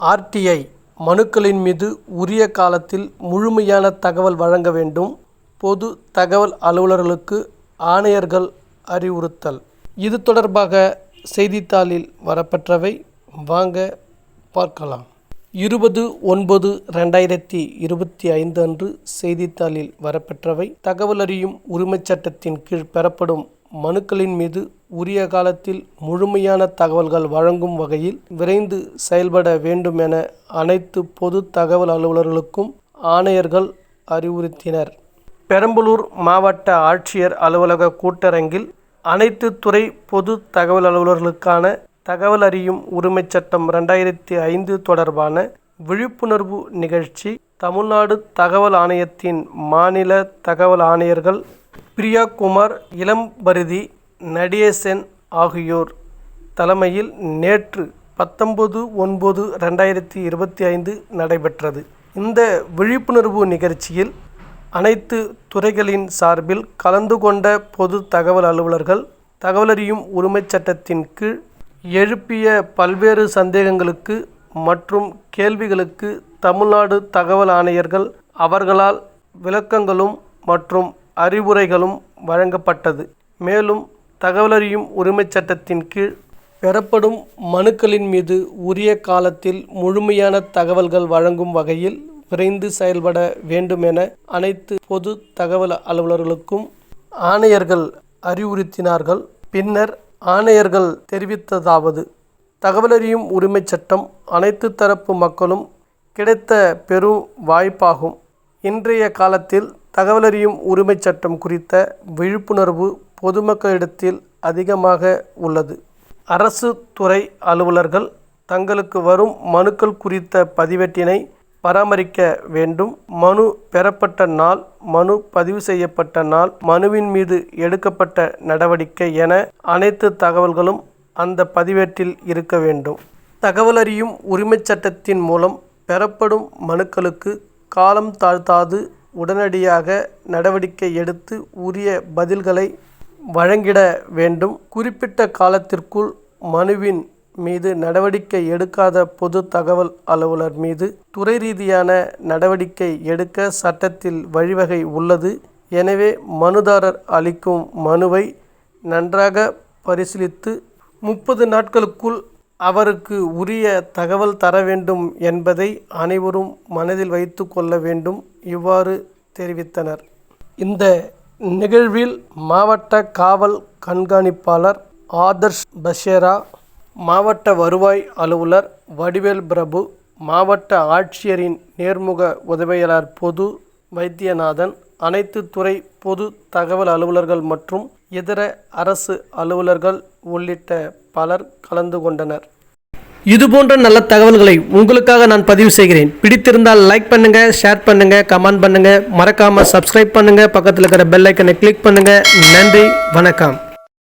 RTI மனுக்களின் மீது உரிய காலத்தில் முழுமையான தகவல் வழங்க வேண்டும். பொது தகவல் அலுவலர்களுக்கு ஆணையர்கள் அறிவுறுத்தல். இது தொடர்பாக செய்தித்தாளில் வரப்பெற்றவை. வாங்க பார்க்கலாம். 20/9/2025 அன்று செய்தித்தாளில் வரப்பெற்றவை. தகவல் அறியும் உரிமைச் சட்டத்தின் கீழ் பெறப்படும் மனுக்களின் மீது உரிய காலத்தில் முழுமையான தகவல்கள் வழங்கும் வகையில் விரைந்து செயல்பட வேண்டும் என அனைத்து பொது தகவல் அலுவலர்களுக்கும் ஆணையர்கள் அறிவுறுத்தினர். பெரம்பலூர் மாவட்ட ஆட்சியர் அலுவலக கூட்டரங்கில் அனைத்து துறை பொது தகவல் அலுவலர்களுக்கான தகவல் அறியும் உரிமைச் சட்டம் 2005 தொடர்பான விழிப்புணர்வு நிகழ்ச்சி தமிழ்நாடு தகவல் ஆணையத்தின் மாநில தகவல் ஆணையர்கள் பிரியாகுமார், இளம்பருதி, நடேசன் ஆகியோர் தலைமையில் நேற்று 19/9/2025 நடைபெற்றது. இந்த விழிப்புணர்வு நிகழ்ச்சியில் அனைத்து துறைகளின் சார்பில் கலந்து கொண்ட பொது தகவல் அலுவலர்கள் தகவலறியும் உரிமைச் சட்டத்தின் கீழ் எழுப்பிய பல்வேறு சந்தேகங்களுக்கு மற்றும் கேள்விகளுக்கு தமிழ்நாடு தகவல் ஆணையர்கள் அவர்களால் விளக்கங்களும் மற்றும் அறிவுரைகளும் வழங்கப்பட்டது. மேலும் தகவலறியும் உரிமைச் சட்டத்தின் கீழ் பெறப்படும் மனுக்களின் மீது உரிய காலத்தில் முழுமையான தகவல்கள் வழங்கும் வகையில் விரைந்து செயல்பட வேண்டும் என அனைத்து பொது தகவல் அலுவலர்களுக்கும் ஆணையர்கள் அறிவுறுத்தினார்கள். பின்னர் ஆணையர்கள் தெரிவித்ததாவது: தகவலறியும் உரிமைச் சட்டம் அனைத்து தரப்பு மக்களும் கிடைத்த பெரும் வாய்ப்பாகும். இன்றைய காலத்தில் தகவலறியும் உரிமைச் சட்டம் குறித்த விழிப்புணர்வு பொதுமக்களிடத்தில் அதிகமாக உள்ளது. அரசு துறை அலுவலர்கள் தங்களுக்கு வரும் மனுக்கள் குறித்த பதிவேட்டினை பராமரிக்க வேண்டும். மனு பெறப்பட்ட நாள், மனு பதிவு செய்யப்பட்ட நாள், மனுவின் மீது எடுக்கப்பட்ட நடவடிக்கை என அனைத்து தகவல்களும் அந்த பதிவேட்டில் இருக்க வேண்டும். தகவலறியும் உரிமைச் சட்டத்தின் மூலம் பெறப்படும் மனுக்களுக்கு காலம் தாழ்த்தாது உடனடியாக நடவடிக்கை எடுத்து உரிய பதில்களை வழங்கிட வேண்டும். குறிப்பிட்ட காலத்திற்குள் மனுவின் மீது நடவடிக்கை எடுக்காத பொது தகவல் அலுவலர் மீது துறை ரீதியான நடவடிக்கை எடுக்க சட்டத்தில் வழிவகை உள்ளது. எனவே மனுதாரர் அளிக்கும் மனுவை நன்றாக பரிசீலித்து 30 நாட்களுக்குள் அவருக்கு உரிய தகவல் தர வேண்டும் என்பதை அனைவரும் மனதில் வைத்து கொள்ள வேண்டும். இவ்வாறு தெரிவித்தனர். இந்த நிகழ்வில் மாவட்ட காவல் கண்காணிப்பாளர் ஆதர்ஷ் பஷேரா, மாவட்ட வருவாய் அலுவலர் வடிவேல் பிரபு, மாவட்ட ஆட்சியரின் நேர்முக உதவியாளர் பொது வைத்தியநாதன், அனைத்து துறை பொது தகவல் அலுவலர்கள் மற்றும் இதர அரசு அலுவலர்கள் உள்ளிட்ட பலர் கலந்து கொண்டனர். இதுபோன்ற நல்ல தகவல்களை உங்களுக்காக நான் பதிவு செய்கிறேன். பிடித்திருந்தால் லைக் பண்ணுங்க, ஷேர் பண்ணுங்க, கமெண்ட் பண்ணுங்க, மறக்காம சப்ஸ்கிரைப் பண்ணுங்க, பக்கத்தில் இருக்கிற பெல் ஐக்கனை கிளிக் பண்ணுங்க. நன்றி, வணக்கம்.